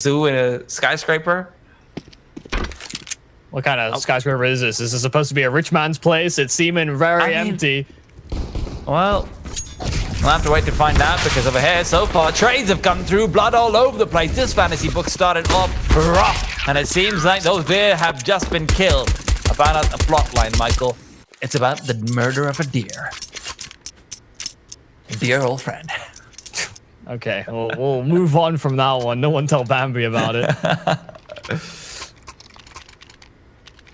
zoo in a skyscraper. What kind of skyscraper is this? Is this supposed to be a rich man's place? It's seeming very empty. Well, we'll have to wait to find out, because over here so far trades have come through, blood all over the place. This fantasy book started off rough, and it seems like those deer have just been killed. I found out the plot line, Michael. It's about the murder of a deer. Dear old friend. Okay, we'll move on from that one. No one tell Bambi about it.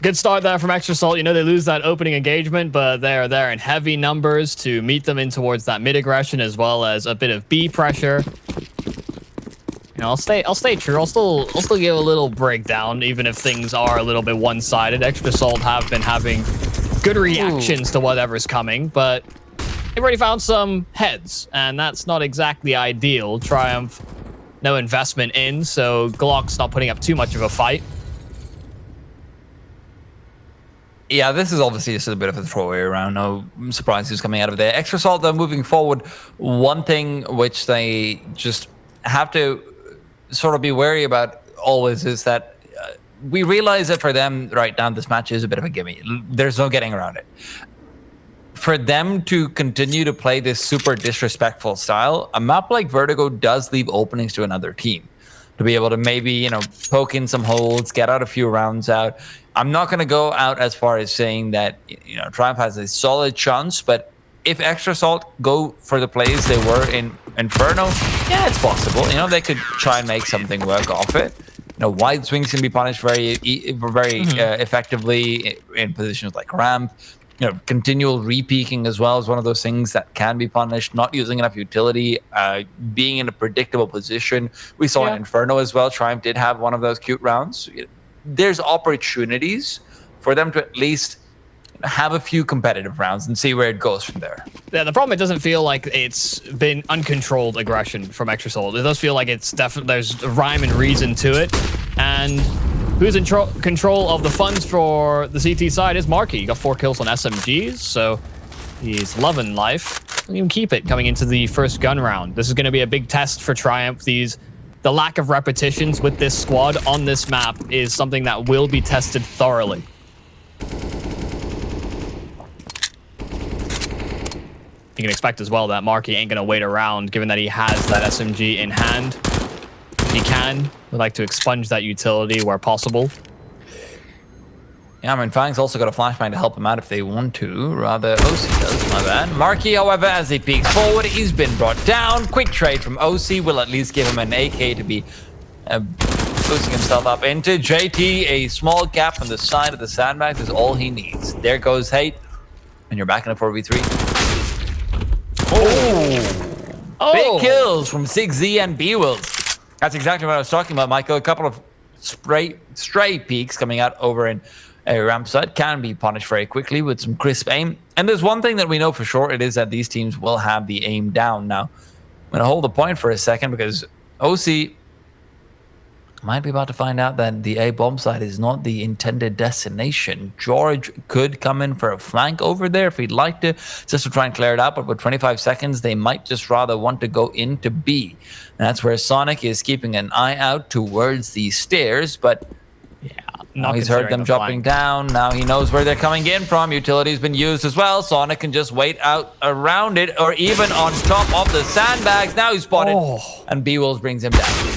Good start there from Extra Salt. You know, they lose that opening engagement, but they're there in heavy numbers to meet them in towards that mid aggression, as well as a bit of B pressure. You know, I'll stay true. I'll still give a little breakdown, even if things are a little bit one-sided. Extra Salt have been having good reactions to whatever's coming, but they've already found some heads, and that's not exactly ideal. Triumph, no investment in, so Glock's not putting up too much of a fight. Yeah, this is obviously just a bit of a throwaway round. No surprise who's coming out of there. Extra Salt, though, moving forward, one thing which they just have to sort of be wary about always is that we realize that for them right now, this match is a bit of a gimme. There's no getting around it. For them to continue to play this super disrespectful style, a map like Vertigo does leave openings to another team to be able to maybe, you know, poke in some holes, get out a few rounds out. I'm not going to go out as far as saying that, you know, Triumph has a solid chance, but if Extra Salt go for the plays they were in Inferno, yeah, it's possible. You know, they could try and make something work off it. You know, wide swings can be punished very effectively in positions like ramp. You know, continual re-peaking as well is one of those things that can be punished. Not using enough utility, being in a predictable position. We saw in Inferno as well. Triumph did have one of those cute rounds. There's opportunities for them to at least have a few competitive rounds and see where it goes from there. Yeah, the problem, it doesn't feel like it's been uncontrolled aggression from Extra Salt. It does feel like it's definitely, there's a rhyme and reason to it. And who's in control of the funds for the CT side is Marky. He got 4 kills on SMGs, so he's loving life. Let him keep it coming into the first gun round. This is going to be a big test for Triumph. The lack of repetitions with this squad on this map is something that will be tested thoroughly. You can expect as well that Marky ain't going to wait around, given that he has that SMG in hand. If he can, would like to expunge that utility where possible. Yeah, I mean, Fang's also got a flashbang to help him out if they want to. Rather, OC does, my bad. Marky, however, as he peeks forward, he's been brought down. Quick trade from OC will at least give him an AK to be boosting himself up into. JT, a small gap on the side of the sandbags is all he needs. There goes Hate, and you're back in a 4v3. Big kills from 6Z and B-Wills. That's exactly what I was talking about, Michael. A couple of stray peaks coming out over in a ramp side can be punished very quickly with some crisp aim. And there's one thing that we know for sure, it is that these teams will have the aim down. Now, I'm going to hold the point for a second because OC might be about to find out that the A bomb side is not the intended destination. George could come in for a flank over there if he'd like to, just to try and clear it out. But with 25 seconds, they might just rather want to go into B. And that's where Sonic is keeping an eye out towards the stairs. But yeah, now he's heard them dropping down. Now he knows where they're coming in from. Utility's been used as well. Sonic can just wait out around it or even on top of the sandbags. Now he's spotted. And B-Wills brings him down.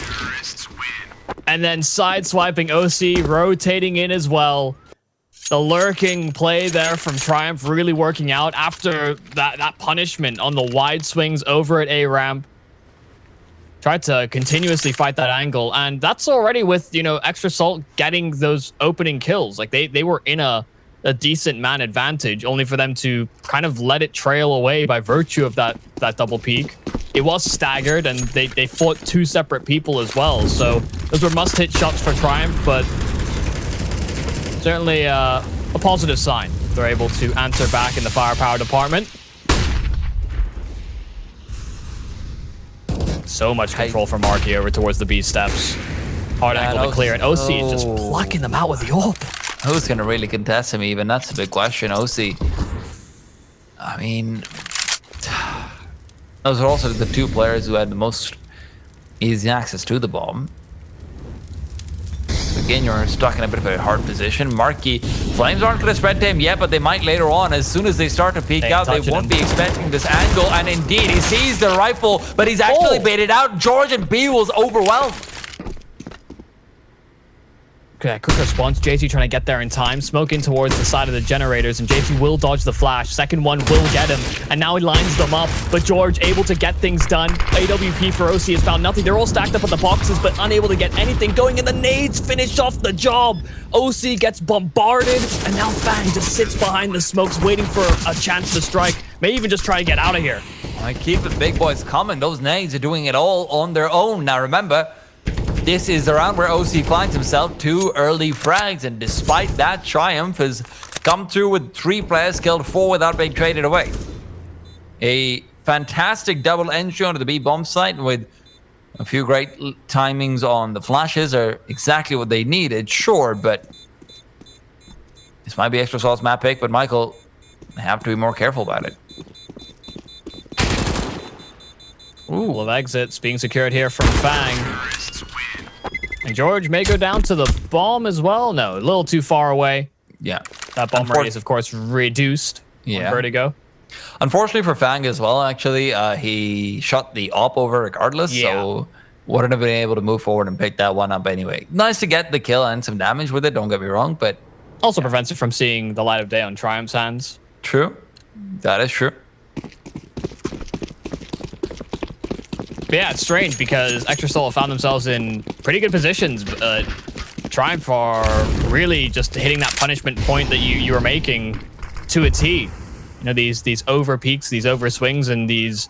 And then sideswiping OC, rotating in as well. The lurking play there from Triumph really working out after that punishment on the wide swings over at A ramp. Tried to continuously fight that angle, and that's already with, you know, Extra Salt getting those opening kills. Like they were in a decent man advantage, only for them to kind of let it trail away by virtue of that double peak. It was staggered, and they fought 2 separate people as well. So those were must-hit shots for Triumph, but certainly a positive sign. They're able to answer back in the firepower department. So much control from Marky over towards the B steps. Hard angle to clear, and OC is just plucking them out with the AWP. Who's going to really contest him even? That's a big question. OC. I mean, those are also the 2 players who had the most easy access to the bomb. again, you're stuck in a bit of a hard position. Marky, Flames aren't going to spread to him yet, but they might later on. As soon as they start to peek out, they won't be expecting this angle. And indeed, he sees the rifle, but he's actually baited out. George and B was overwhelmed. Okay, quick response. JT trying to get there in time. Smoke in towards the side of the generators, and JT will dodge the flash. Second one will get him, and now he lines them up. But George able to get things done. AWP for OC has found nothing. They're all stacked up on the boxes, but unable to get anything going, and the nades finish off the job. OC gets bombarded, and now Fang just sits behind the smokes, waiting for a chance to strike. May even just try to get out of here. I keep the big boys coming. Those nades are doing it all on their own. Now remember, this is the round where OC finds himself 2 early frags, and despite that, Triumph has come through with 3 players killed, 4 without being traded away. A fantastic double entry onto the B bomb site with a few great timings on the flashes are exactly what they needed, sure, but this might be Extra Salt's map pick, but Michael, have to be more careful about it. Ooh, well, exits being secured here from Fang. And George may go down to the bomb as well. No, a little too far away. Yeah. That bomb radius, of course, reduced on Vertigo. Unfortunately for Fang as well, actually, he shot the op over regardless, so wouldn't have been able to move forward and pick that one up anyway. Nice to get the kill and some damage with it, don't get me wrong, but... Also prevents it from seeing the light of day on Triumph's hands. True. That is true. But yeah, it's strange because Extra Soul found themselves in pretty good positions. Triumph are really just hitting that punishment point that you were making to a T. You know, these over peaks, these over swings, and these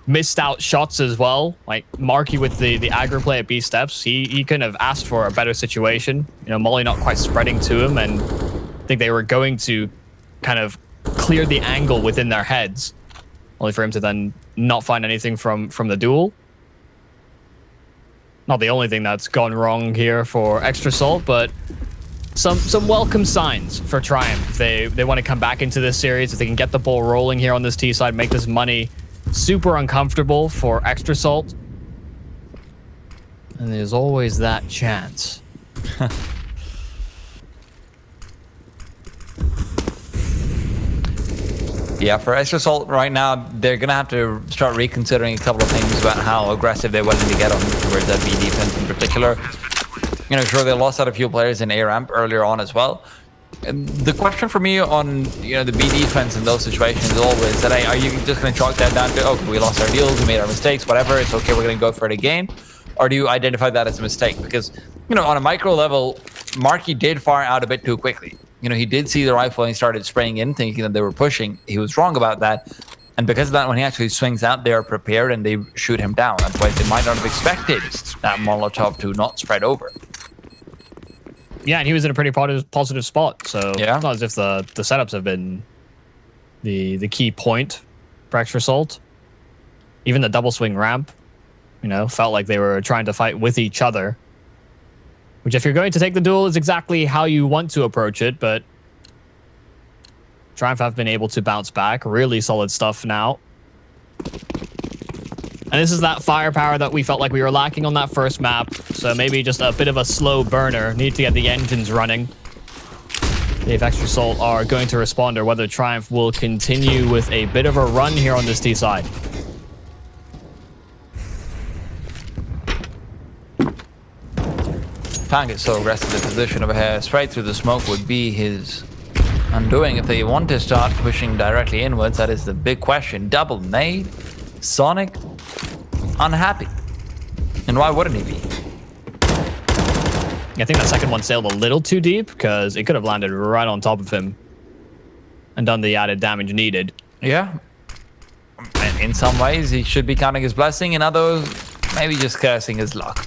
missed out shots as well. Like Marky with the aggro play at B steps, he couldn't have asked for a better situation. You know, Molly not quite spreading to him, and I think they were going to kind of clear the angle within their heads, only for him to then not find anything from the duel. Not the only thing that's gone wrong here for Extra Salt, but some welcome signs for Triumph. If they want to come back into this series, if they can get the ball rolling here on this T side, make this money super uncomfortable for Extra Salt. And there's always that chance. Yeah, for Extra Salt right now, they're going to have to start reconsidering a couple of things about how aggressive they're willing to get on towards that B defense in particular. You know, sure, they lost out a few players in A ramp earlier on as well. And the question for me on, you know, the B defense in those situations is always that, hey, are you just going to chalk that down to, oh, we lost our deals, we made our mistakes, whatever, it's okay, we're going to go for it again? Or do you identify that as a mistake? Because, you know, on a micro level, Marky did fire out a bit too quickly. You know, he did see the rifle and he started spraying in, thinking that they were pushing. He was wrong about that. And because of that, when he actually swings out, they are prepared and they shoot him down. Otherwise, they might not have expected that Molotov to not spread over. Yeah, and he was in a pretty positive spot. So yeah, it's not as if the setups have been the key point for Extra Salt. Even the double swing ramp, you know, felt like they were trying to fight with each other. Which, if you're going to take the duel, is exactly how you want to approach it, but Triumph have been able to bounce back. Really solid stuff now. And this is that firepower that we felt like we were lacking on that first map, so maybe just a bit of a slow burner. Need to get the engines running. If Extra Salt are going to respond, or whether Triumph will continue with a bit of a run here on this T side. Fang is so aggressive, the position of a hair straight through the smoke would be his undoing. If they want to start pushing directly inwards, that is the big question. Double nade, Sonic, unhappy. And why wouldn't he be? I think that second one sailed a little too deep, because it could have landed right on top of him and done the added damage needed. Yeah. And in some ways, he should be counting his blessing. In others, maybe just cursing his luck.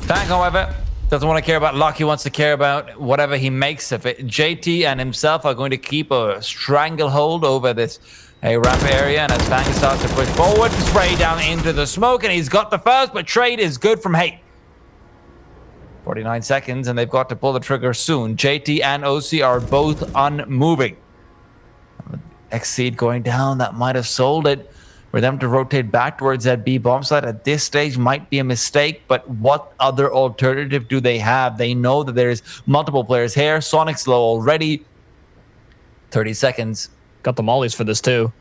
Fang, however, doesn't want to care about luck. He wants to care about whatever he makes of it. JT and himself are going to keep a stranglehold over this ramp area. And as Fang starts to push forward, spray down into the smoke. And he's got the first, but trade is good from Hate. 49 seconds, and they've got to pull the trigger soon. JT and OC are both unmoving. Exceed going down. That might have sold it For them to rotate back towards that B bomb site at this stage might be a mistake, but what other alternative do they have? They know that there's multiple players here. Sonic's low already. 30 seconds. Got the mollies for this too.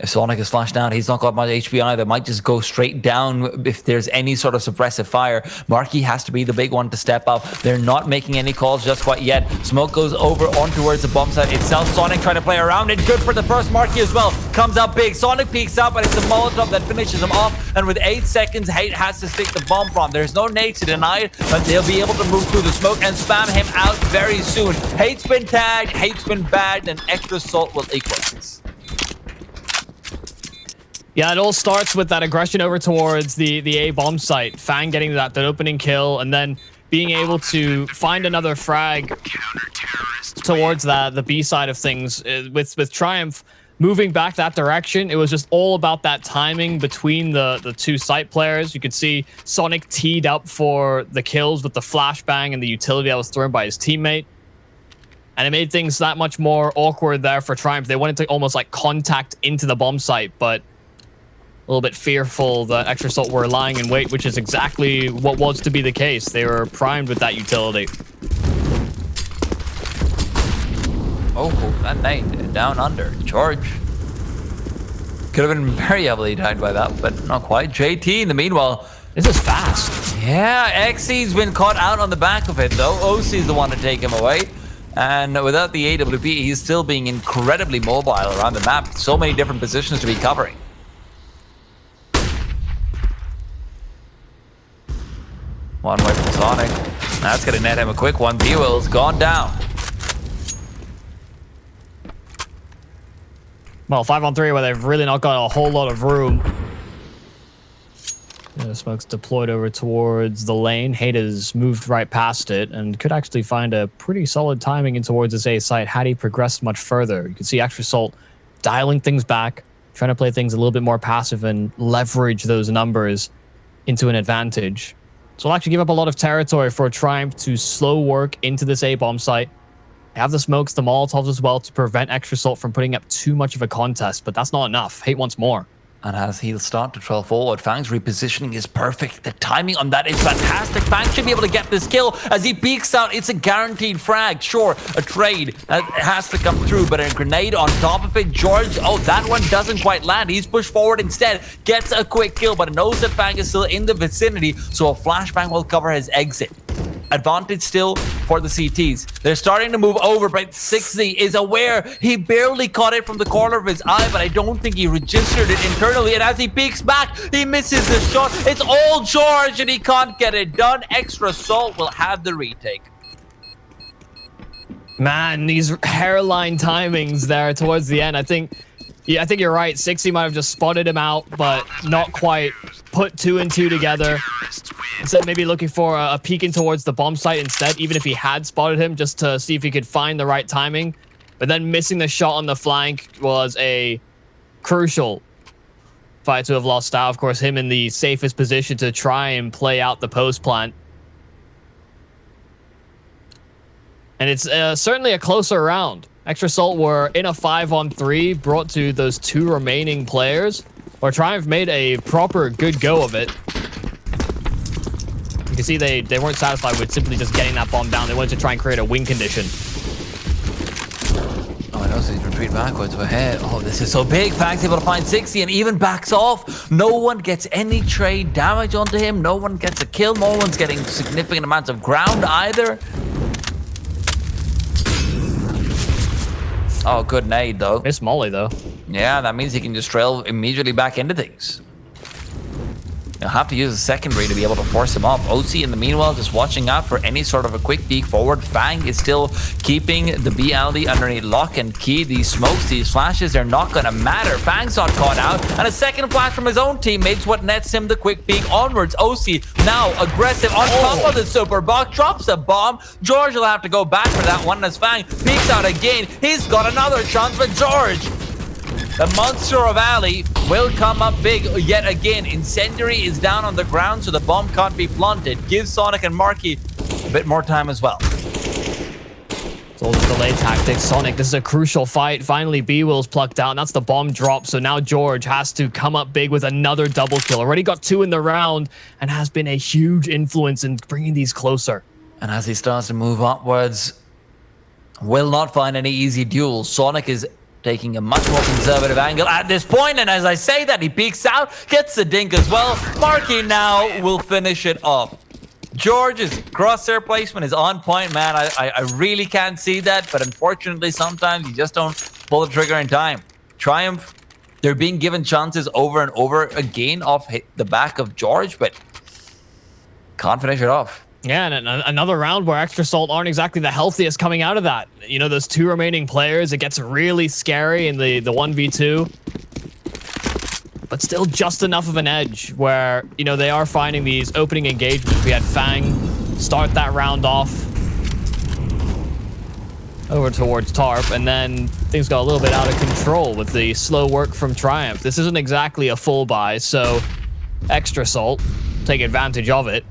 If Sonic is flashed down, he's not got much HP either. Might just go straight down if there's any sort of suppressive fire. Marky has to be the big one to step up. They're not making any calls just quite yet. Smoke goes over on towards the bomb site itself. Sonic trying to play around it. Good for the first. Marky as well. Comes out big. Sonic peeks out, but it's a Molotov that finishes him off. And with 8 seconds, Hate has to stick the bomb from. There's no nade to deny it, but they'll be able to move through the smoke and spam him out very soon. Hate's been tagged. Hate's been bagged, and extra salt will equalize. Yeah, it all starts with that aggression over towards the A bomb site. Fang getting that opening kill, and then being able to find another frag towards the B side of things. With Triumph moving back that direction, it was just all about that timing between the two site players. You could see Sonic teed up for the kills with the flashbang and the utility that was thrown by his teammate. And it made things that much more awkward there for Triumph. They wanted to almost like contact into the bomb site, but a little bit fearful that Extra Salt were lying in wait, which is exactly what was to be the case. They were primed with that utility. Oh, that nade down under. George. Could have been very heavily tagged by that, but not quite. JT, in the meanwhile. This is fast. Yeah, XC's been caught out on the back of it, though. OC's the one to take him away. And without the AWP, he's still being incredibly mobile around the map. So many different positions to be covering. One way from Sonic. That's going to net him a quick one. B-Will's gone down. Well, 5-on-3 where they've really not got a whole lot of room. Smoke's deployed over towards the lane. Hate has moved right past it and could actually find a pretty solid timing in towards this A site had he progressed much further. You can see Extra Salt dialing things back, trying to play things a little bit more passive and leverage those numbers into an advantage. So we'll actually give up a lot of territory for Triumph to slow work into this A-bomb site. They have the smokes, the Molotovs as well to prevent Extra Salt from putting up too much of a contest, but that's not enough. Hate wants more. And as he'll start to trail forward, Fang's repositioning is perfect. The timing on that is fantastic. Fang should be able to get this kill. As he peeks out, it's a guaranteed frag. Sure, a trade that has to come through, but a grenade on top of it. George, oh, that one doesn't quite land. He's pushed forward instead, gets a quick kill, but knows that Fang is still in the vicinity, so a flashbang will cover his exit. Advantage still for the CTs. They're starting to move over, but 6Z is aware. He barely caught it from the corner of his eye, but I don't think he registered it internally. And as he peeks back, he misses the shot. It's all George, and he can't get it done. Extra Salt will have the retake. Man, these hairline timings there towards the end, I think you're right. 6Z might have just spotted him out, but not quite put 2 and 2 together. Instead, maybe looking for a peek in towards the bomb site instead, even if he had spotted him, just to see if he could find the right timing. But then missing the shot on the flank was a crucial fight to have lost out. Of course, him in the safest position to try and play out the post plant. And it's certainly a closer round. Extra Salt were in a 5-on-3, brought to those 2 remaining players, where Triumph made a proper good go of it. You can see they weren't satisfied with simply just getting that bomb down. They wanted to try and create a win condition. Oh, I know, so he's retreat backwards. We're ahead. Oh, this is so big. Fang's able to find 60 and even backs off. No one gets any trade damage onto him. No one gets a kill. No one's getting significant amounts of ground either. Oh, good nade, though. It's Molly, though. Yeah, that means he can just trail immediately back into things. You'll have to use a secondary to be able to force him off. OC, in the meanwhile, just watching out for any sort of a quick peek forward. Fang is still keeping the BLD underneath lock and key. These smokes, these flashes, they're not going to matter. Fang's not caught out. And a second flash from his own teammates, what nets him the quick peek onwards. OC now aggressive on top of the super box. Drops a bomb. George will have to go back for that one as Fang peeks out again. He's got another chance, but George, the monster of Alley, will come up big yet again. Incendiary is down on the ground, so the bomb can't be planted. Gives Sonic and Marky a bit more time as well. It's all just delay tactics. Sonic, this is a crucial fight. Finally, B-Will's plucked out, and that's the bomb drop. So now George has to come up big with another double kill. Already got 2 in the round and has been a huge influence in bringing these closer. And as he starts to move upwards, will not find any easy duels. Sonic is taking a much more conservative angle at this point, and as I say that, he peeks out, gets the dink as well. Marky now will finish it off. George's crosshair placement is on point, man. I really can't see that, but unfortunately, sometimes you just don't pull the trigger in time. Triumph, they're being given chances over and over again off the back of George, but can't finish it off. Yeah, and another round where Extra Salt aren't exactly the healthiest coming out of that. You know, those 2 remaining players, it gets really scary in the 1v2. But still just enough of an edge where, you know, they are finding these opening engagements. We had Fang start that round off over towards Tarp, and then things got a little bit out of control with the slow work from Triumph. This isn't exactly a full buy, so Extra Salt take advantage of it.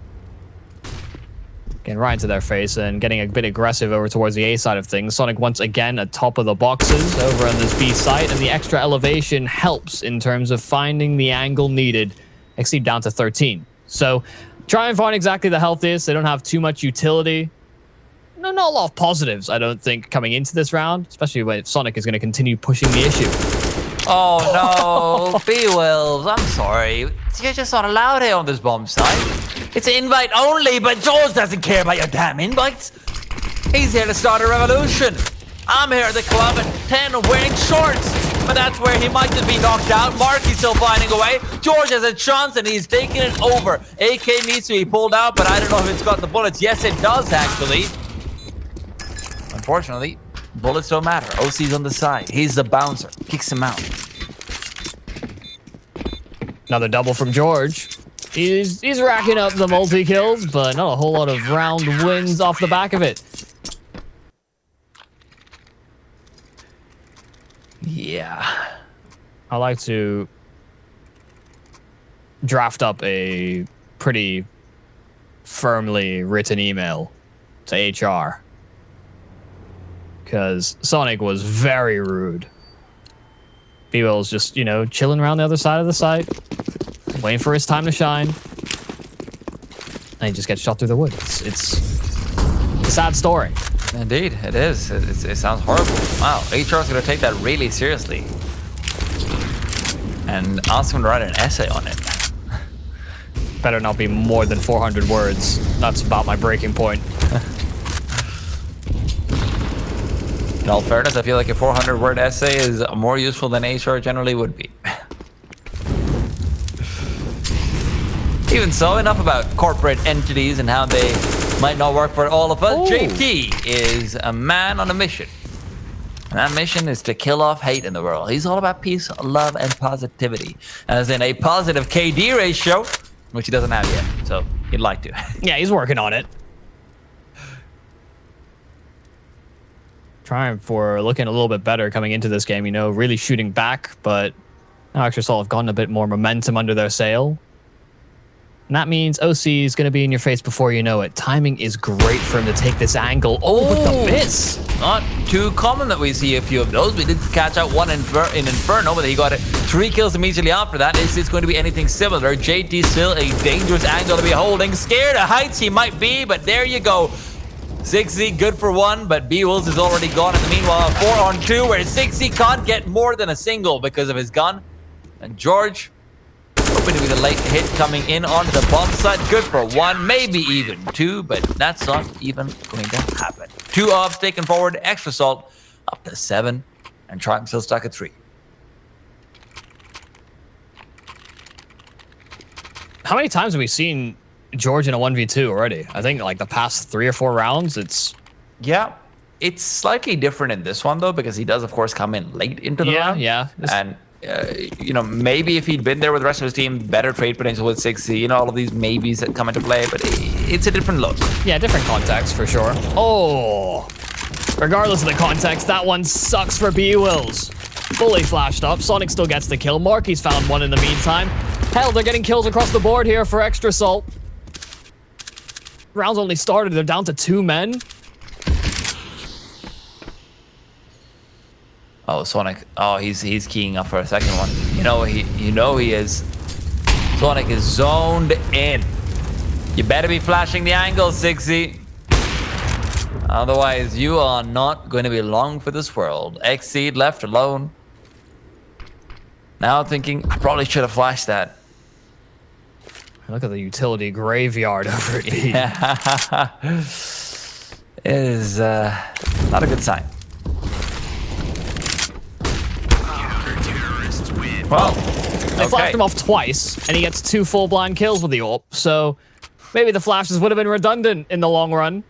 Getting right into their face and getting a bit aggressive over towards the A side of things. Sonic once again at top of the boxes over on this B site, and the extra elevation helps in terms of finding the angle needed. Exceed down to 13. So Triumph aren't exactly the healthiest. They don't have too much utility. No, not a lot of positives, I don't think, coming into this round, especially when Sonic is going to continue pushing the issue. Oh no, B-Wills, I'm sorry. You're just not allowed here on this bomb site. It's an invite only, but George doesn't care about your damn invites. He's here to start a revolution. I'm here at the club at 10 wearing shorts, but that's where he might just be knocked out. Marky's still finding a way. George has a chance and he's taking it over. AK needs to be pulled out, but I don't know if it's got the bullets. Yes, it does actually. Unfortunately, bullets don't matter. OC's on the side. He's the bouncer. Kicks him out. Another double from George. He's racking up the multi-kills, but not a whole lot of round wins off the back of it. Yeah. I like to draft up a pretty firmly written email to HR. Because Sonic was very rude. B-Will's just, you know, chilling around the other side of the site, waiting for his time to shine. And he just gets shot through the wood. It's a sad story. Indeed, it is. It sounds horrible. Wow, HR's going to take that really seriously. And ask him to write an essay on it. Better not be more than 400 words. That's about my breaking point. In all fairness, I feel like a 400-word essay is more useful than HR generally would be. Even so, enough about corporate entities and how they might not work for all of us. Ooh. JT is a man on a mission. And that mission is to kill off hate in the world. He's all about peace, love, and positivity. As in a positive KD ratio, which he doesn't have yet, so he'd like to. Yeah, he's working on it. Triumph for looking a little bit better coming into this game, you know, really shooting back, but now Extra Salt have gotten a bit more momentum under their sail. And that means OC is going to be in your face before you know it. Timing is great for him to take this angle. Oh, with the miss! Not too common that we see a few of those. We did catch out one in Inferno, but he got it 3 kills immediately after that. Is this going to be anything similar? JT still a dangerous angle to be holding. Scared of heights he might be, but there you go. 6Z good for 1, but B-Wills is already gone. In the meanwhile, 4-on-2, where 6Z can't get more than a single because of his gun. And George, hoping to be the late hit coming in onto the bomb site. Good for 1, maybe even 2, but that's not even going to happen. 2 ops taken forward, Extra Salt up to 7, and Triumph still stuck at 3. How many times have we seen George in a 1v2 already? I think like the past 3 or 4 rounds, it's... Yeah, it's slightly different in this one though, because he does of course come in late into the round. Yeah. And you know, maybe if he'd been there with the rest of his team, better trade potential with 6Z, you know, all of these maybes that come into play, but it's a different look. Yeah, different context for sure. Oh, regardless of the context, that one sucks for B-Wills. Fully flashed up, Sonic still gets the kill. Marky's found one in the meantime. Hell, they're getting kills across the board here for Extra Salt. Rounds only started, they're down to 2 men. Oh, Sonic. Oh, he's keying up for a second one. You know he is. Sonic is zoned in. You better be flashing the angle, 6Z. Otherwise, you are not going to be long for this world. Xseed left alone. Now thinking, I probably should have flashed that. Look at the utility graveyard over here. Yeah. It is not a good sign. Well, they flashed him off twice, and he gets 2 full-blind kills with the AWP, so maybe the flashes would have been redundant in the long run.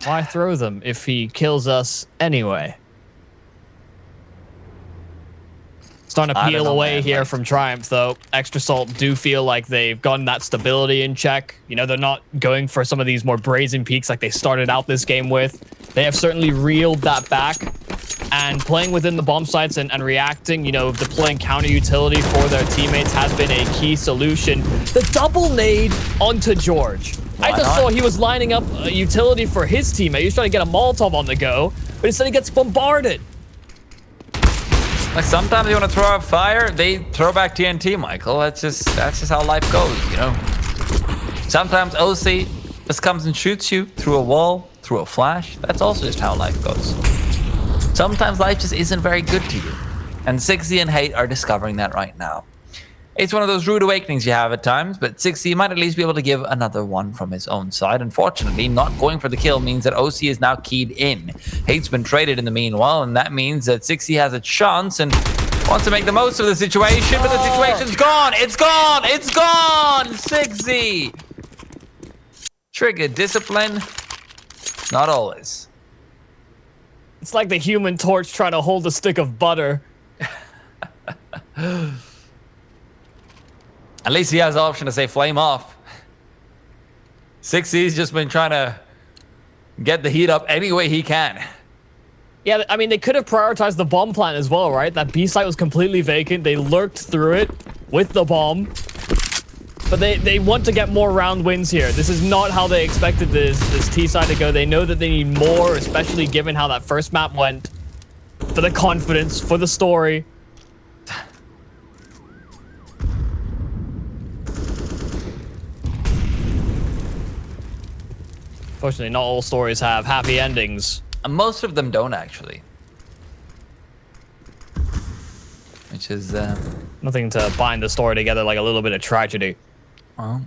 Why throw them if he kills us anyway? Starting to peel away here from Triumph, though. Extra Salt do feel like they've gotten that stability in check. You know, they're not going for some of these more brazen peaks like they started out this game with. They have certainly reeled that back. And playing within the bomb sites and reacting, you know, deploying counter utility for their teammates has been a key solution. The double nade onto George. I just saw he was lining up a utility for his teammate. He was trying to get a Molotov on the go, but instead he gets bombarded. Like sometimes you want to throw out fire, they throw back TNT, Michael. That's just how life goes, you know. Sometimes OC just comes and shoots you through a wall, through a flash. That's also just how life goes. Sometimes life just isn't very good to you. And 6Z and Hate are discovering that right now. It's one of those rude awakenings you have at times, but 6Z might at least be able to give another one from his own side. Unfortunately, not going for the kill means that OC is now keyed in. Hate's been traded in the meanwhile, and that means that 6Z has a chance and wants to make the most of the situation, but the situation's gone! It's gone! It's gone! 6Z! Trigger discipline? Not always. It's like the Human Torch trying to hold a stick of butter. At least he has the option to say flame off. 6Z's just been trying to get the heat up any way he can. Yeah, I mean, they could have prioritized the bomb plant as well, right? That B site was completely vacant. They lurked through it with the bomb. But they want to get more round wins here. This is not how they expected this T side to go. They know that they need more, especially given how that first map went. For the confidence, for the story. Fortunately, not all stories have happy endings. Most of them don't, actually. Which is... Nothing to bind the story together like a little bit of tragedy. Well,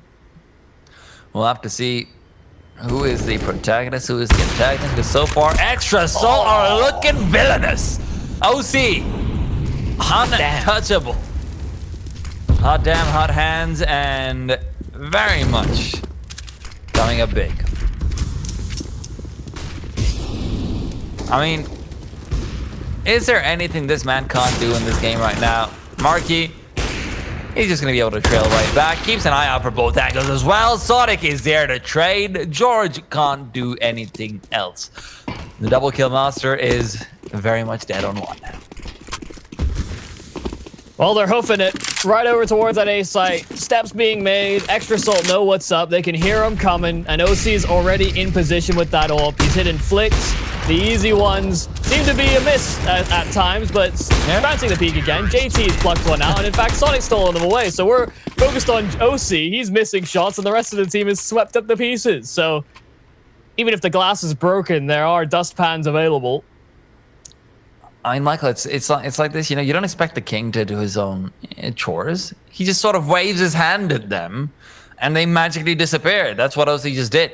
we'll have to see who is the protagonist, who is the antagonist, because so far, Extra Salt are looking villainous. OC, untouchable. Hot damn, hot hands, and very much coming up big. I mean, is there anything this man can't do in this game right now? Marky, he's just going to be able to trail right back. Keeps an eye out for both angles as well. Sonic is there to trade. George can't do anything else. The double kill master is very much dead on one. Well, they're hoofing it right over towards that A site. Steps being made. Extra Salt know what's up. They can hear him coming. And OC is already in position with that AWP. He's hitting flicks. The easy ones seem to be a miss at times, but bouncing the peak again. JT's plucked one out, and in fact, Sonic's stolen them away. So we're focused on OC. He's missing shots, and the rest of the team is swept up the pieces. So even if the glass is broken, there are dustpans available. I mean, Michael, it's like this. You know, you don't expect the king to do his own chores. He just sort of waves his hand at them, and they magically disappear. That's what OC just did.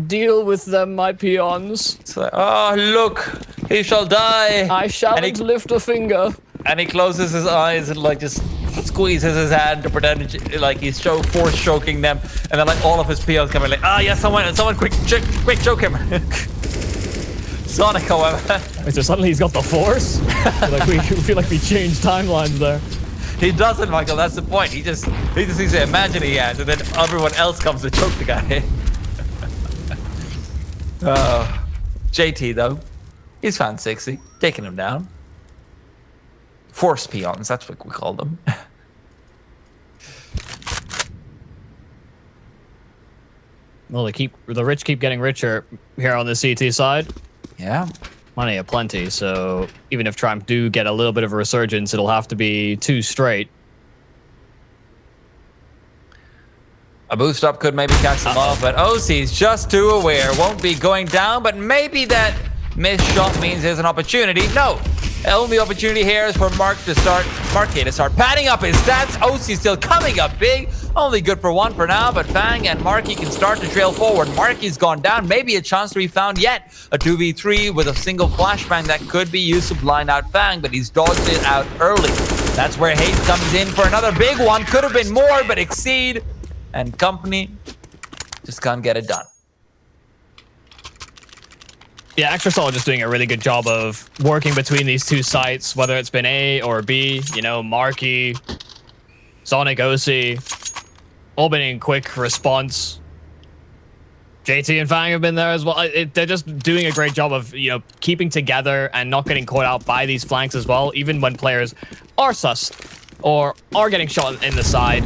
Deal with them, my peons. It's like, oh, look, he shall die. I shan't lift a finger. And he closes his eyes and like just squeezes his hand to pretend like he's force choking them. And then like all of his peons come in like, ah, yes, someone, quick choke him. Sonic, however. Wait, so suddenly he's got the force? We feel like we changed timelines there. He doesn't, Michael. That's the point. He just needs to imagine he has, and then everyone else comes to choke the guy. JT though, he's found 60, taking him down. Force peons, that's what we call them. Well, the rich keep getting richer here on the CT side. Yeah. money aplenty. So even if Triumph do get a little bit of a resurgence, it'll have to be 2 straight. A boost up could maybe catch them off, but OC's just too aware. Won't be going down, but maybe that missed shot means there's an opportunity. No, the only opportunity here is for Marky to start padding up his stats. OC still coming up big. Only good for 1 for now, but Fang and Marky can start to trail forward. Marky's gone down. Maybe a chance to be found yet. A 2v3 with a single flashbang that could be used to blind out Fang, but he's dodged it out early. That's where Hayes comes in for another big one. Could have been more, but Exceed and company just can't get it done. Yeah, Extra Solid just doing a really good job of working between these 2 sites, whether it's been A or B. You know, Marky, Sonic, OC, all been in quick response. JT and Fang have been there as well. They're just doing a great job of, you know, keeping together and not getting caught out by these flanks as well, even when players are sussed or are getting shot in the side.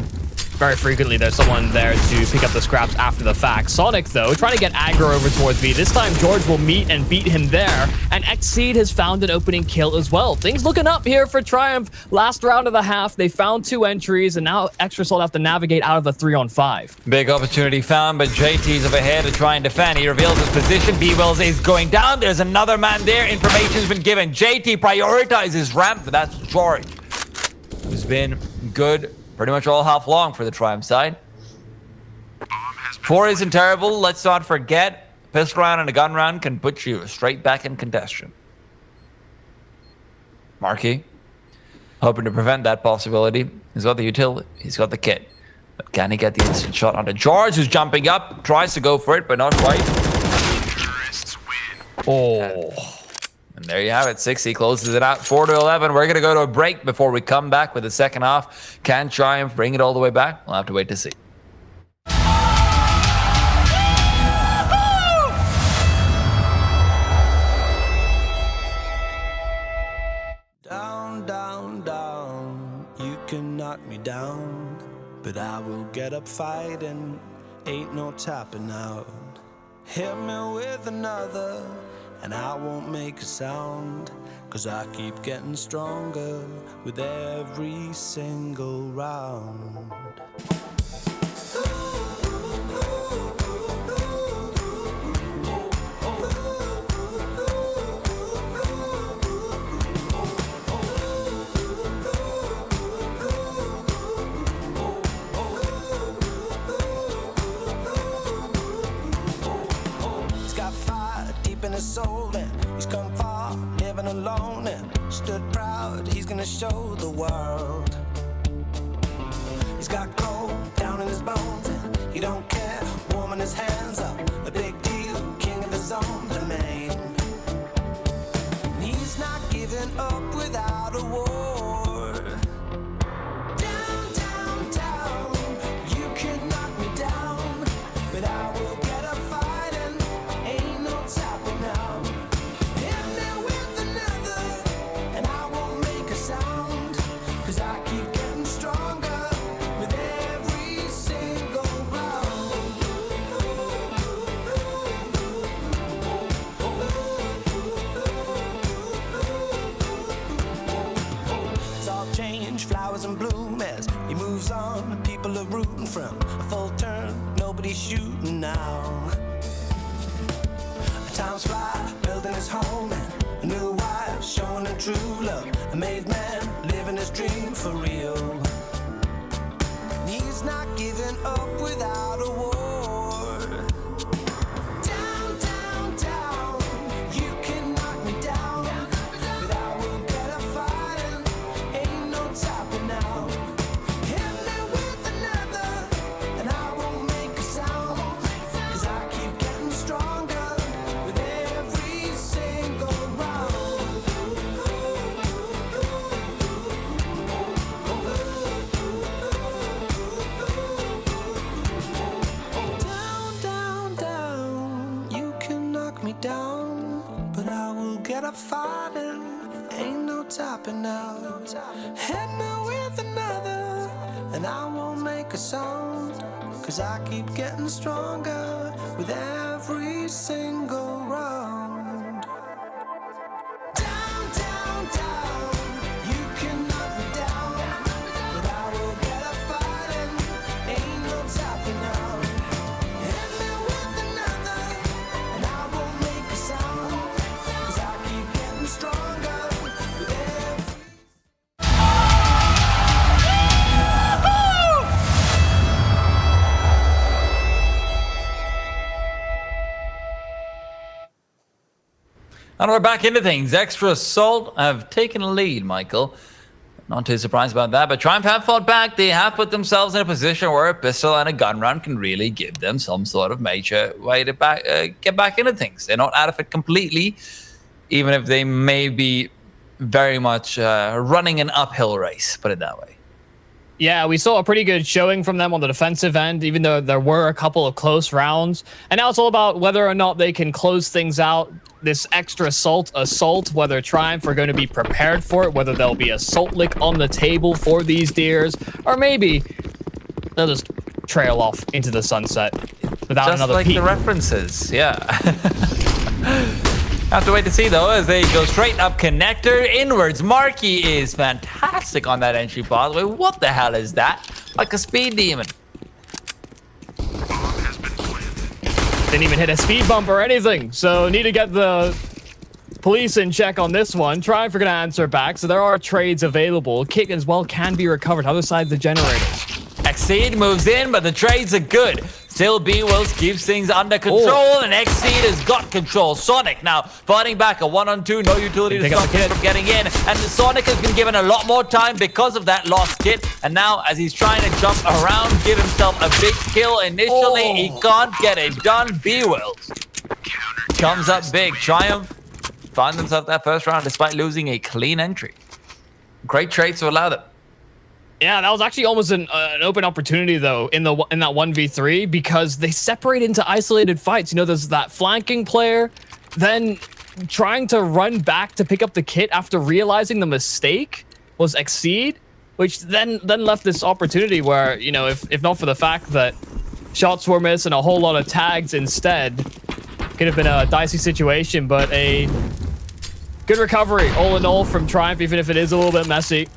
Very frequently, there's someone there to pick up the scraps after the fact. Sonic, though, trying to get aggro over towards B. This time, George will meet and beat him there. And Exceed has found an opening kill as well. Things looking up here for Triumph. Last round of the half, they found 2 entries, and now Extra Solid have to navigate out of a 3-on-5. Big opportunity found, but JT's up ahead to try and defend. He reveals his position. B-Wills is going down. There's another man there. Information's been given. JT prioritizes ramp, but that's George, who's been good pretty much all half long for the Triumph side. 4 isn't terrible. Let's not forget, a pistol round and a gun round can put you straight back in contention. Marky, hoping to prevent that possibility. He's got the utility. He's got the kit. But can he get the instant shot onto George, who's jumping up? Tries to go for it, but not quite. Oh. And there you have it. 60 closes it out. 4-11. We're going to go to a break before we come back with the second half. Can Triumph bring it all the way back? We'll have to wait to see. Down, down, down. You can knock me down, but I will get up fighting. Ain't no tapping out. Hit me with another, and I won't make a sound, 'cause I keep getting stronger with every single round. He's got fire deep in his soul, and he's come far, living alone and stood proud. He's gonna show the world. He's got gold down in his bones, and he don't care, warming his hands up. A big deal, king of his own domain. And he's not giving up without a war. Down, down, down. You can knock me down, but I will get up fighting. Ain't no stopping now. Hit me with another, and I won't make a sound, 'cause I keep getting stronger with every single round. It's all change, flowers and bloom as he moves on. People are rooting from a full turn, nobody's shooting now. Times fly, building his home and a new wife, showing him true love. A made man, living his dream for real. He's not giving up without a war. Down, down, down. You can knock me down, but I will get up fighting. Ain't no stopping now. Hit me with another, and I won't make a sound, 'cause I keep getting stronger with every single round. Down, down, down. You can knock me down, but I will get up fighting. Ain't no topping out. Hit me with another, and I won't make a sound, 'cause I keep getting stronger with every single round. And we're back into things. Extra Assault have taken a lead, Michael. Not too surprised about that, but Triumph have fought back. They have put themselves in a position where a pistol and a gun round can really give them some sort of major way to get back into things. They're not out of it completely, even if they may be very much running an uphill race, put it that way. Yeah, we saw a pretty good showing from them on the defensive end, even though there were a couple of close rounds. And now it's all about whether or not they can close things out. This extra assault, whether Triumph are going to be prepared for it, whether there'll be assault lick on the table for these deers, or maybe they'll just trail off into the sunset without just another like peek. the references, yeah. Have to wait to see though, as they go straight up connector inwards. Marky is fantastic on that entry pathway. What the hell is that? Like a speed demon. Didn't even hit a speed bump or anything, so need to get the police in check on this one. Triumph are going to answer back, so there are trades available. Kit as well can be recovered. Other side, the generators. Exceed moves in, but the trades are good. Still, B-Wills keeps things under control, and Exceed has got control. Sonic now fighting back a 1-on-2, no utility to stop him from getting in. And Sonic has been given a lot more time because of that lost kit. And now, as he's trying to jump around, give himself a big kill initially, he can't get it done. B-Wills comes up big. Triumph find themselves that first round despite losing a clean entry. Great trades to allow them. Yeah, that was actually almost an open opportunity, though, in that 1v3, because they separate into isolated fights. You know, there's that flanking player, then trying to run back to pick up the kit after realizing the mistake was Exceed, which then left this opportunity where, you know, if not for the fact that shots were missed and a whole lot of tags instead, could have been a dicey situation, but a good recovery all in all from Triumph, even if it is a little bit messy.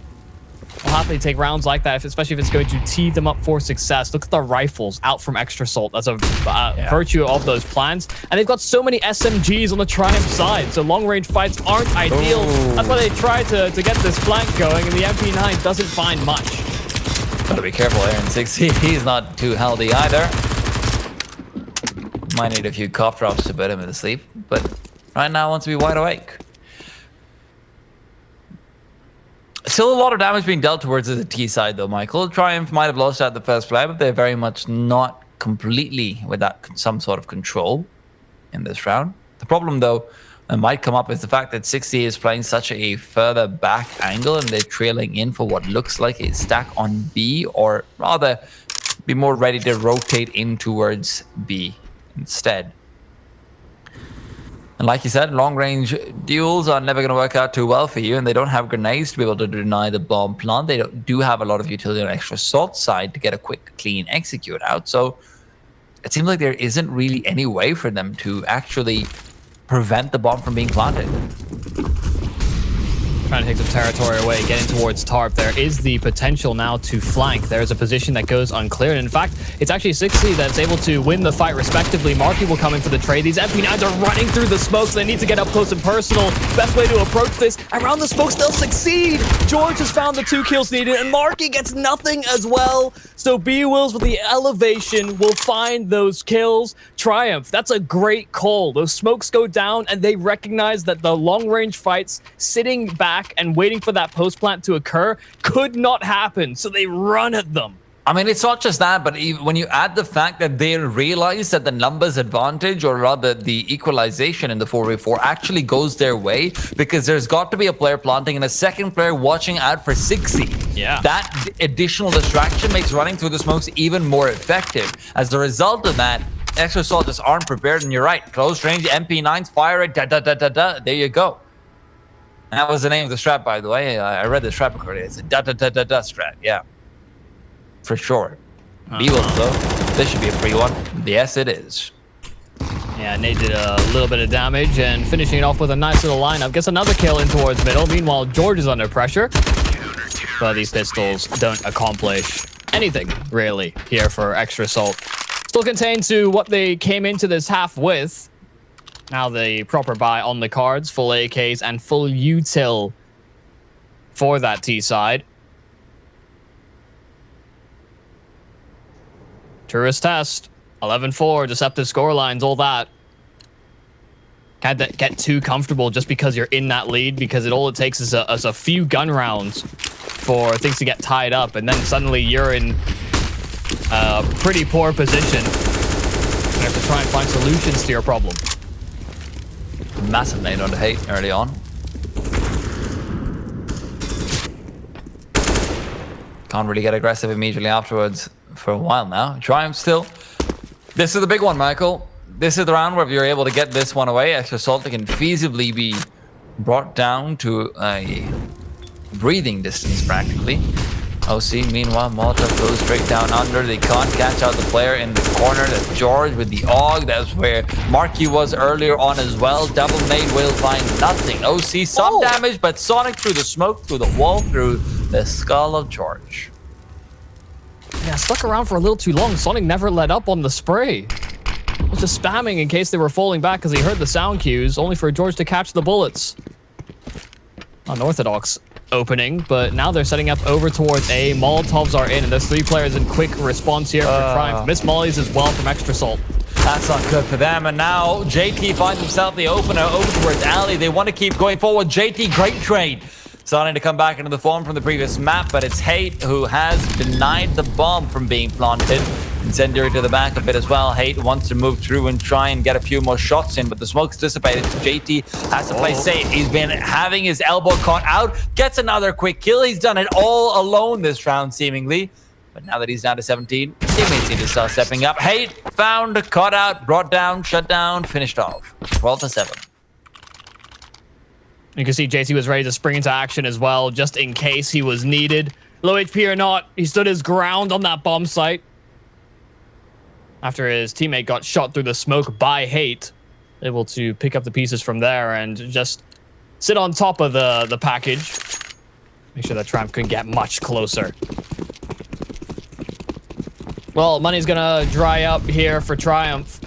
I'll happily take rounds like that, especially if it's going to tee them up for success. Look at the rifles out from Extra Assault as a virtue of those plans. And they've got so many SMGs on the Triumph side, so long-range fights aren't ideal. Ooh. That's why they try to get this flank going, and the MP9 doesn't find much. Gotta be careful here in 6C. He's not too healthy either. Might need a few cough drops to put him to sleep, but right now wants to be wide awake. Still a lot of damage being dealt towards the T side though, Michael. Triumph might have lost out the first play, but they're very much not completely without some sort of control in this round. The problem though that might come up is the fact that 6C is playing such a further back angle and they're trailing in for what looks like a stack on B, or rather be more ready to rotate in towards B instead. And like you said, long-range duels are never going to work out too well for you, and they don't have grenades to be able to deny the bomb plant. They do have a lot of utility on Extra Assault side to get a quick, clean execute out. So it seems like there isn't really any way for them to actually prevent the bomb from being planted. Trying to take some territory away, getting towards Tarp. There is the potential now to flank. There's a position that goes uncleared. In fact, it's actually 6C that's able to win the fight respectively. Marky will come in for the trade. These MP9s are running through the smokes. They need to get up close and personal. Best way to approach this, around the smokes, they'll succeed. George has found the 2 kills needed, and Marky gets nothing as well. So B-Wills with the elevation will find those kills. Triumph, that's a great call. Those smokes go down, and they recognize that the long-range fights sitting back and waiting for that post plant to occur could not happen, so they run at them. I mean, it's not just that, but even when you add the fact that they realize that the numbers advantage, or rather the equalization in the 4v4 actually goes their way, because there's got to be a player planting and a second player watching out for 6C. Yeah. That additional distraction makes running through the smokes even more effective. As a result of that, Extra Assault just aren't prepared, and you're right. Close range, MP9s, fire it, da-da-da-da-da, there you go. That was the name of the strat, by the way. I read the strat recording. It's a da-da-da-da-da strat, yeah. For sure. B-Wills, though, this should be a free one. Yes, it is. Yeah, Nate did a little bit of damage, and finishing it off with a nice little lineup. Gets another kill in towards middle. Meanwhile, George is under pressure. But these pistols don't accomplish anything, really, here for Extra Assault. Still contained to what they came into this half with. Now the proper buy on the cards, full AKs and full util for that T side. Tourist test, 11-4, deceptive scorelines, all that. can't get too comfortable just because you're in that lead, because all it takes is a few gun rounds for things to get tied up, and then suddenly you're in a pretty poor position. You have to try and find solutions to your problem. Massive nade on the hate early on. Can't really get aggressive immediately afterwards for a while now. Triumph still. This is the big one, Michael. This is the round where if you're able to get this one away, Extra Salt can feasibly be brought down to a breathing distance practically. OC, meanwhile, Molotov goes straight down under. They can't catch out the player in the corner. That's George with the AUG. That's where Marky was earlier on as well. Double nade will find nothing. OC, some damage, but Sonic through the smoke, through the wall, through the skull of George. Yeah, stuck around for a little too long. Sonic never let up on the spray. Was just spamming in case they were falling back because he heard the sound cues, only for George to catch the bullets. Unorthodox opening, but now they're setting up over towards A. Molotovs are in, and there's 3 players in quick response here for Triumph. Miss Molly's as well from Extra Salt. That's not good for them, and now JT finds himself the opener over towards Alley. They want to keep going forward. JT, great trade. Starting to come back into the form from the previous map, but it's Hate who has denied the bomb from being planted. Incendiary to the back a bit as well. Hate wants to move through and try and get a few more shots in, but the smoke's dissipated. So JT has to play safe. He's been having his elbow caught out. Gets another quick kill. He's done it all alone this round, seemingly. But now that he's down to 17, teammates need to start stepping up. Hate found, caught out, brought down, shut down, finished off. 12-7. You can see JT was ready to spring into action as well, just in case he was needed. Low HP or not, he stood his ground on that bomb site. After his teammate got shot through the smoke by Hate, able to pick up the pieces from there and just sit on top of the package. Make sure that Triumph couldn't get much closer. Well, money's gonna dry up here for Triumph.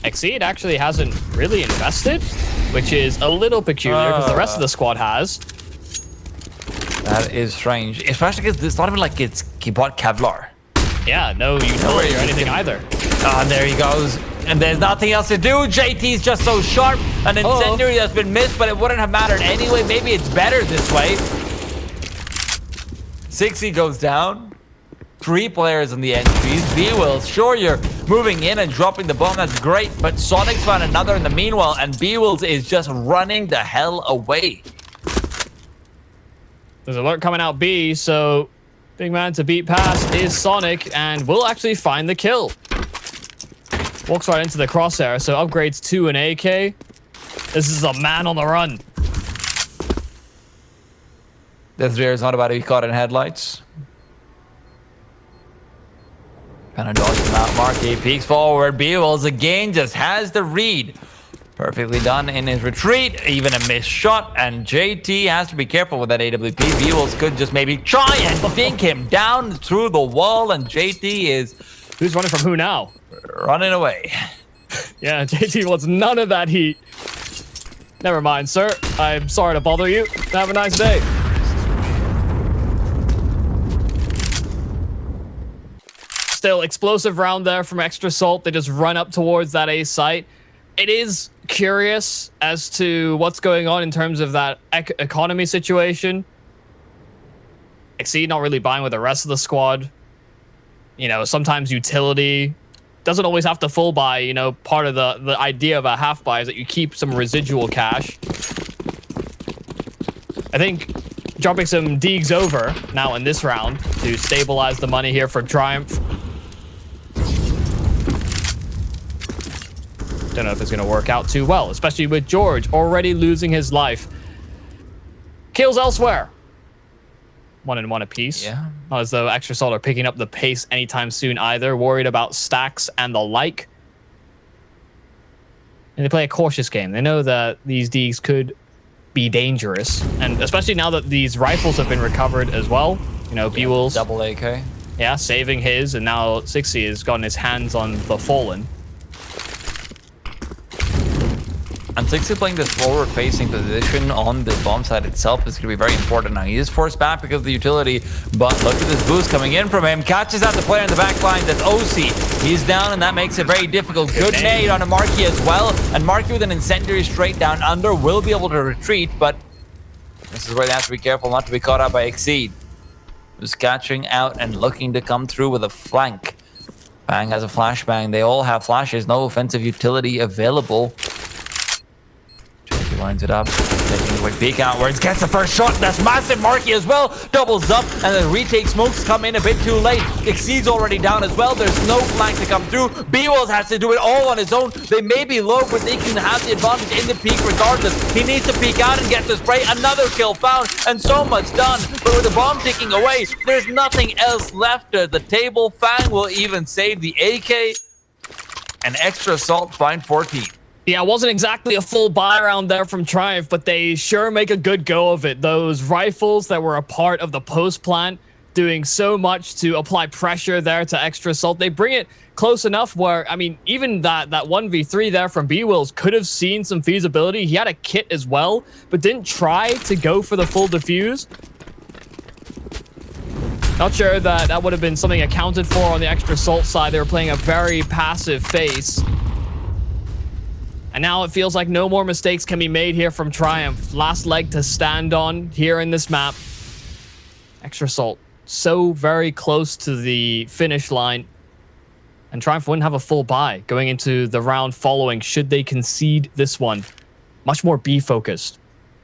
Exceed actually hasn't really invested, which is a little peculiar because the rest of the squad has. That is strange, especially because it's not even like he bought Kevlar. Yeah, no utility or anything either. Ah, there he goes. And there's nothing else to do. JT's just so sharp. An incendiary that's been missed, but it wouldn't have mattered anyway. Maybe it's better this way. 60 goes down. 3 players on the entries. B-Wills, sure, you're moving in and dropping the bomb. That's great. But Sonic's found another in the meanwhile, and B-Wills is just running the hell away. There's an alert coming out B, so big man to beat past is Sonic, and will actually find the kill. Walks right into the crosshair, so upgrades to an AK. This is a man on the run. This rear is not about to be caught in headlights. Kind of dodged him out. Marky peeks forward. B-Wills again just has the read. Perfectly done in his retreat. Even a missed shot. And JT has to be careful with that AWP. B-Wills could just maybe try and dink him down through the wall. And JT is... Who's running from who now? Running away. Yeah, JT wants none of that heat. Never mind, sir. I'm sorry to bother you. Have a nice day. Still, explosive round there from Extra Salt. They just run up towards that A site. It is curious as to what's going on in terms of that economy situation. Exceed not really buying with the rest of the squad. You know, sometimes utility doesn't always have to full buy. You know, part of the idea of a half buy is that you keep some residual cash. I think dropping some Deegs over now in this round to stabilize the money here for Triumph. Don't know if it's going to work out too well, especially with George already losing his life. Kills elsewhere. 1-1 apiece. Yeah. Not as though Extra Salt are picking up the pace anytime soon either. Worried about stacks and the like. And they play a cautious game. They know that these Deegs could be dangerous. And especially now that these rifles have been recovered as well. You know, B-Wills. Double AK. Yeah, saving his. And now 60 has gotten his hands on the Fallen. And 60 playing this forward-facing position on the bomb side itself is going to be very important. Now, he is forced back because of the utility, but look at this boost coming in from him. Catches out the player in the back line. That's OC. He's down, and that makes it very difficult. Good nade on a Marky as well. And Marky with an incendiary straight down under will be able to retreat, but this is where they have to be careful not to be caught out by Exceed, who's catching out and looking to come through with a flank. Bang has a flashbang. They all have flashes. No offensive utility available. Lines it up, taking a quick peek outwards, gets the first shot. That's massive. Marky as well doubles up, and then retake smokes come in a bit too late. Exceed's already down as well. There's no flank to come through. B-Wills has to do it all on his own. They may be low, but they can have the advantage in the peak regardless. He needs to peek out and get the spray. Another kill found, and so much done. But with the bomb ticking away, there's nothing else left at the table. Fang will even save the AK. An extra assault, find 14. Yeah, it wasn't exactly a full buy round there from Triumph, but they sure make a good go of it. Those rifles that were a part of the post plant doing so much to apply pressure there to Extra Assault. They bring it close enough where, I mean, even that 1v3 there from B-Wills could have seen some feasibility. He had a kit as well, but didn't try to go for the full defuse. Not sure that would have been something accounted for on the Extra Assault side. They were playing a very passive face. And now it feels like no more mistakes can be made here from Triumph. Last leg to stand on here in this map. Extra Assault so very close to the finish line. And Triumph wouldn't have a full buy going into the round following should they concede this one. Much more B-focused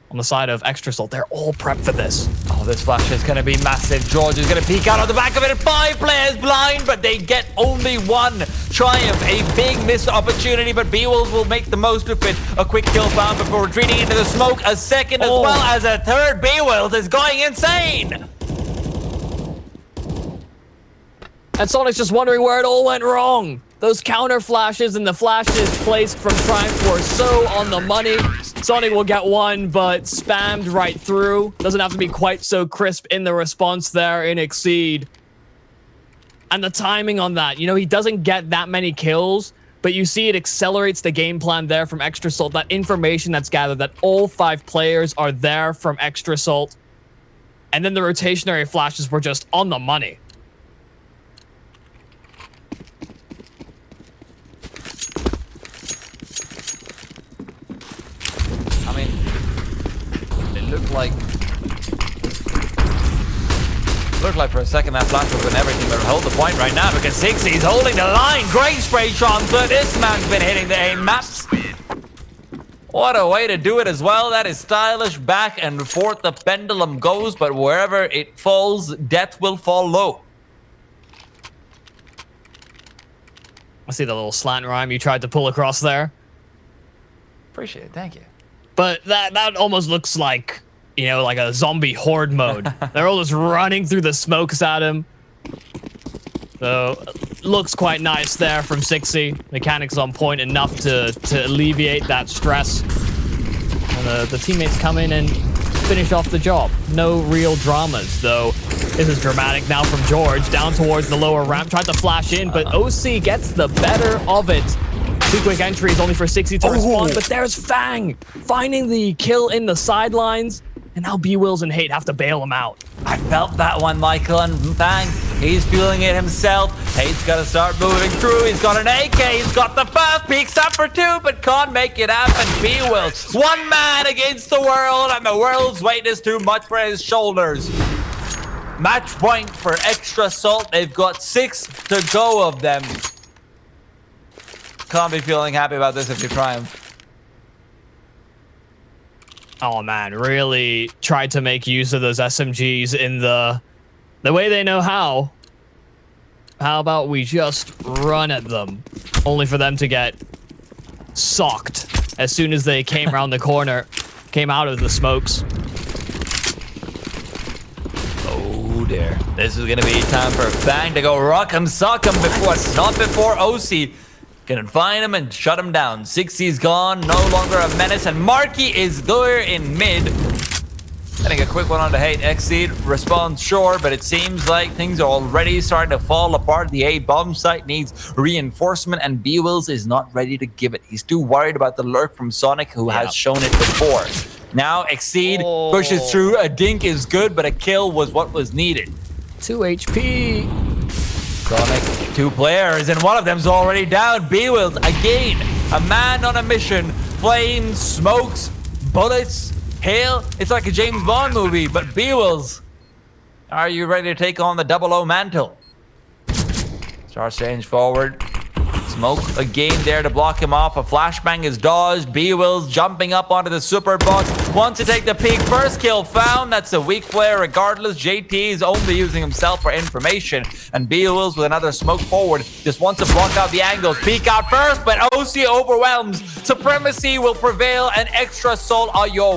on the side of Extra Assault. They're all prepped for this. Oh, this flash is going to be massive. George is going to peek out on the back of it. 5 players blind, but they get only one. Triumph, a big missed opportunity, but B-Wills will make the most of it. A quick kill found before retreating into the smoke. A second as well as a third. B-Wills is going insane. And Sonic's just wondering where it all went wrong. Those counter flashes and the flashes placed from Triumph were so on the money. Sonic will get one, but spammed right through. Doesn't have to be quite so crisp in the response there in Exceed. And the timing on that, you know, he doesn't get that many kills, but you see it accelerates the game plan there from Extra Assault. That information that's gathered, that all 5 players are there from Extra Assault. And then the rotationary flashes were just on the money. Looked like for a second that flash was in everything, but hold the point right now because 60's holding the line. Great spray transfer. This man's been hitting the aim maps. What a way to do it as well. That is stylish. Back and forth the pendulum goes, but wherever it falls, death will fall low. I see the little slant rhyme you tried to pull across there. Appreciate it. Thank you. But that almost looks like, you know, like a zombie horde mode. They're all just running through the smokes at him. So, looks quite nice there from 60. Mechanics on point enough to alleviate that stress. And the teammates come in and finish off the job. No real dramas, though. This is dramatic now from George. Down towards the lower ramp. Tried to flash in, but OC gets the better of it. 2 quick entries only for 60 to respond, but there's Fang finding the kill in the sidelines, and now B-Wills and Hate have to bail him out. I felt that one, Michael, and Fang, he's feeling it himself. Hate's got to start moving through. He's got an AK, he's got the first, peeks up for 2, but can't make it happen. B-Wills, one man against the world, and the world's weight is too much for his shoulders. Match point for Extra Assault. They've got 6 to go of them. Can't be feeling happy about this if you Triumph. Oh man, really tried to make use of those SMGs in the way they know how. How about we just run at them, only for them to get socked as soon as they came around the corner, came out of the smokes. Oh dear, this is gonna be time for Fang to go rock him, sock him not before OC can find him and shut him down. 60's gone, no longer a menace, and Marky is there in mid. Getting a quick one on the hate. Exceed responds sure, but it seems like things are already starting to fall apart. The A bomb site needs reinforcement, and B-Wills is not ready to give it. He's too worried about the lurk from Sonic, who has shown it before. Now Exceed pushes through. A dink is good, but a kill was what was needed. 2 HP. Sonic, 2 players, and one of them's already down. B-Wills again, a man on a mission. Flames, smokes, bullets, hail. It's like a James Bond movie, but B-Wills, are you ready to take on the 00 mantle? Star Strange forward. Smoke again there to block him off. A flashbang is dodged. B-Wills jumping up onto the super box. Wants to take the peak. First kill found. That's a weak player regardless. JT is only using himself for information. And B-Wills with another smoke forward. Just wants to block out the angles. Peek out first, but OC overwhelms. Supremacy will prevail. An extra soul on your